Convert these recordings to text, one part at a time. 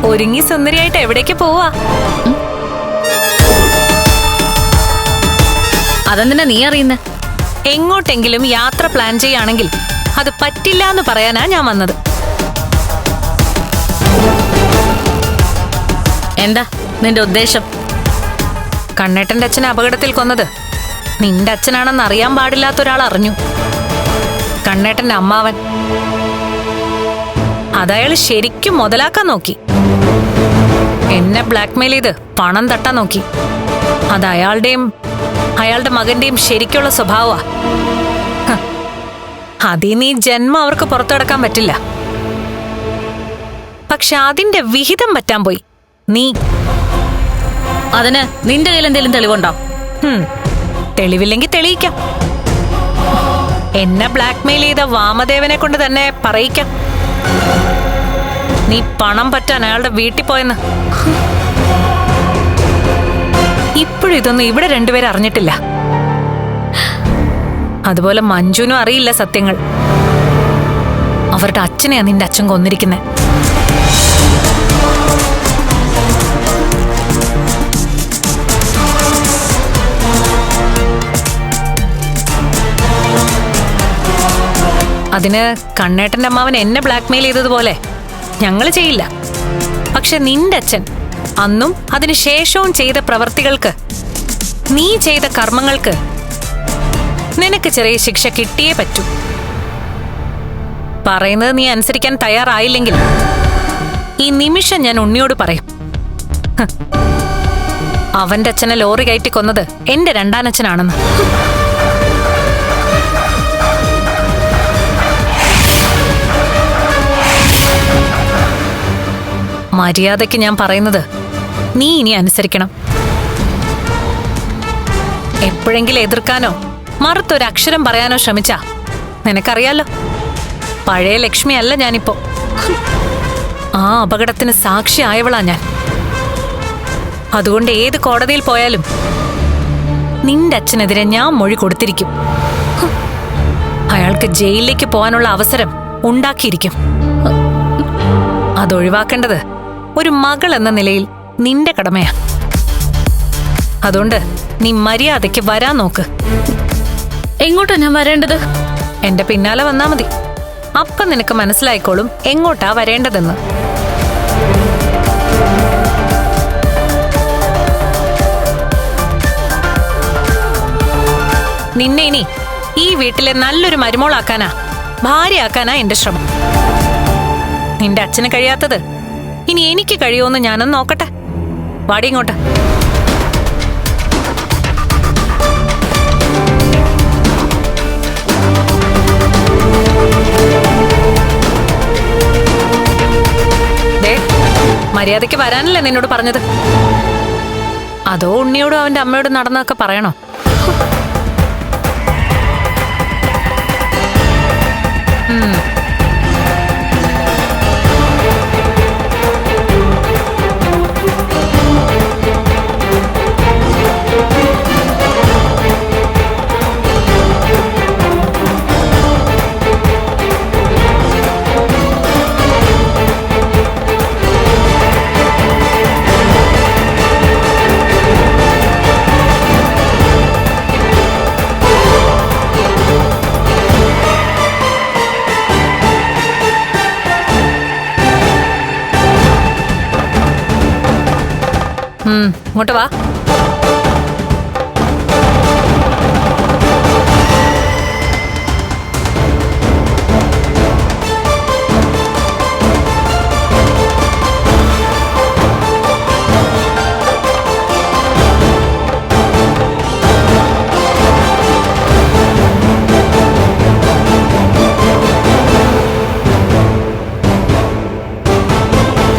ഒരുങ്ങി സുന്ദരിയായിട്ട് എവിടേക്ക് പോവാ? അതെന്തിനാ നീ അറിയുന്ന? എങ്ങോട്ടെങ്കിലും യാത്ര പ്ലാൻ ചെയ്യാണെങ്കിൽ അത് പറ്റില്ല എന്ന് പറയാനാ ഞാൻ വന്നത്. എന്താ നിന്റെ ഉദ്ദേശം? കണ്ണേട്ടന്റെ അച്ഛനെ അപകടത്തിൽ കൊന്നത് നിന്റെ അച്ഛനാണെന്ന് അറിയാൻ പാടില്ലാത്ത ഒരാൾ അറിഞ്ഞു. കണ്ണേട്ടന്റെ അമ്മാവൻ. അതയാൾ ശരിക്കും മുതലാക്കാൻ നോക്കി. എന്നെ ബ്ലാക്ക്മെയിൽ ചെയ്ത് പണം തട്ടാൻ നോക്കി. അത് അയാളുടെ മകന്റെയും ശരിക്കുള്ള സ്വഭാവമാ. അതിന് ഈ ജന്മം അവർക്ക് പുറത്തു കിടക്കാൻ പറ്റില്ല. പക്ഷെ അതിന്റെ വിഹിതം പറ്റാൻ പോയി നീ. അതിന് നിന്റെ കയ്യിൽ എന്തെങ്കിലും തെളിവുണ്ടോ? തെളിവില്ലെങ്കിൽ തെളിയിക്കാം. എന്നെ ബ്ലാക്ക്മെയിൽ ചെയ്ത വാമദേവനെ കൊണ്ട് തന്നെ പറയിക്കാം നീ പണം പറ്റാൻ അയാളുടെ വീട്ടിൽ പോയെന്ന്. ഇപ്പോഴും ഇതൊന്നും ഇവിടെ രണ്ടുപേരും അറിഞ്ഞിട്ടില്ല. അതുപോലെ മഞ്ജുനും അറിയില്ല സത്യങ്ങൾ. അവരുടെ അച്ഛനെയാ നിന്റെ അച്ഛൻ കൊന്നിരിക്കുന്നത്. അതിന് കണ്ണേട്ടന്റെ അമ്മാവൻ എന്നെ ബ്ലാക്ക്മെയിൽ ചെയ്തതുപോലെ ഞങ്ങള് ചെയ്യില്ല. പക്ഷെ നിന്റെ അച്ഛൻ അന്നും അതിനു ശേഷവും ചെയ്ത പ്രവർത്തികൾക്ക്, നീ ചെയ്ത കർമ്മങ്ങൾക്ക് നിനക്ക് ചെറിയ ശിക്ഷ കിട്ടിയേ പറ്റൂ. പറയുന്നത് നീ അനുസരിക്കാൻ തയ്യാറായില്ലെങ്കിൽ ഈ നിമിഷം ഞാൻ ഉണ്ണിയോട് പറയും, അവന്റെ അച്ഛനെ ലോറി കയറ്റി കൊന്നത് എന്റെ രണ്ടാനച്ഛനാണെന്ന്. മര്യാദയ്ക്ക് ഞാൻ പറയുന്നത് നീ ഇനി അനുസരിക്കണം. എപ്പോഴെങ്കിലും എതിർക്കാനോ മറുത്തൊരക്ഷരം പറയാനോ ശ്രമിച്ചാ നിനക്കറിയാലോ, പഴയ ലക്ഷ്മിയല്ല ഞാനിപ്പോ. ആ അപകടത്തിന് സാക്ഷിയായവളാ ഞാൻ. അതുകൊണ്ട് ഏത് കോടതിയിൽ പോയാലും നിന്റെ അച്ഛനെതിരെ ഞാൻ മൊഴി കൊടുത്തിരിക്കും. അയാൾക്ക് ജയിലിലേക്ക് പോകാനുള്ള അവസരം ഉണ്ടാക്കിയിരിക്കും. അതൊഴിവാക്കേണ്ടത് ഒരു മകൾ എന്ന നിലയിൽ നിന്റെ കടമയാ. അതുകൊണ്ട് നീ മര്യാദയ്ക്ക് വരാൻ നോക്ക്. എങ്ങോട്ടാ ഞാൻ വരേണ്ടത്? എന്റെ പിന്നാലെ വന്നാ മതി. അപ്പം നിനക്ക് മനസ്സിലായിക്കോളും എങ്ങോട്ടാ വരേണ്ടതെന്ന്. നിന്നെ ഇനി ഈ വീട്ടിലെ നല്ലൊരു മരുമോളാക്കാനാ, ഭാര്യയാക്കാനാ എന്റെ ശ്രമം. നിന്റെ അച്ഛന് കഴിയാത്തത് ഇനി എനിക്ക് കഴിയുമെന്ന് ഞാനൊന്ന് നോക്കട്ടെ. വാടി ഇങ്ങോട്ട്. മര്യാദയ്ക്ക് വരാനല്ലേ നിന്നോട് പറഞ്ഞത്? അതോ ഉണ്ണിയോടും അവന്റെ അമ്മയോടും നടന്നൊക്കെ പറയണോ? ഇങ്ങോട്ട് വാ.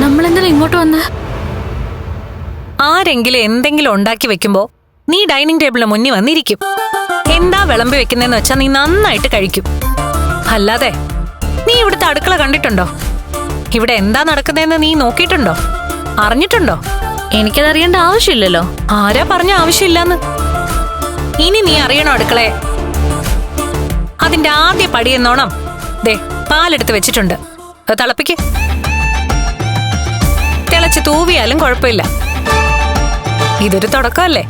നമ്മളെന്തിനാ ഇങ്ങോട്ട് വന്ന്? ആരെങ്കിലും എന്തെങ്കിലും ഉണ്ടാക്കി വെക്കുമ്പോ നീ ഡൈനിങ് ടേബിളിന് മുന്നിൽ വന്നിരിക്കും. എന്താ വിളമ്പി വെക്കുന്നതെന്ന് വെച്ചാ നീ നന്നായിട്ട് കഴിക്കും. അല്ലാതെ നീ ഇവിടുത്തെ അടുക്കള കണ്ടിട്ടുണ്ടോ? ഇവിടെ എന്താ നടക്കുന്നതെന്ന് നീ നോക്കിയിട്ടുണ്ടോ? അറിഞ്ഞിട്ടുണ്ടോ? എനിക്കതറിയേണ്ട ആവശ്യമില്ലല്ലോ. ആരാ പറഞ്ഞ ആവശ്യമില്ലാന്ന്? ഇനി നീ അറിയണോ അടുക്കളയെ? അതിന്റെ ആദ്യ പടിയെന്നോണം പാലെടുത്ത് വെച്ചിട്ടുണ്ട്. തിളപ്പിക്ക്. തിളച്ച് തൂവിയാലും കുഴപ്പമില്ല. ഇതൊരു തുടക്കമല്ലേ?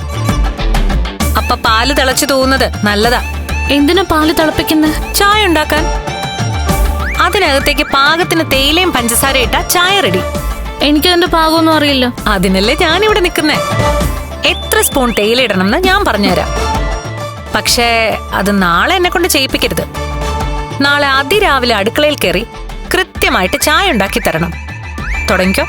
അപ്പൊ പാല് തിളച്ചു തൂവുന്നത് നല്ലതാ. എന്തിനാ പാല് തിളപ്പിക്കുന്നത്? ചായ ഉണ്ടാക്കാൻ. അതിനകത്തേക്ക് പാകത്തിന് തേയിലയും പഞ്ചസാര ഇട്ടാ ചായ റെഡി. എനിക്കതിന്റെ പാകമൊന്നും അറിയില്ല. അതിനല്ലേ ഞാനിവിടെ നിൽക്കുന്നേ. എത്ര സ്പൂൺ തേയില ഇടണം എന്ന് ഞാൻ പറഞ്ഞുതരാം. പക്ഷേ അത് നാളെ എന്നെ കൊണ്ട് ചെയ്യിപ്പിക്കരുത്. നാളെ അതിരാവിലെ അടുക്കളയിൽ കയറി കൃത്യമായിട്ട് ചായ ഉണ്ടാക്കി തരണം. തുടങ്ങിക്കോ.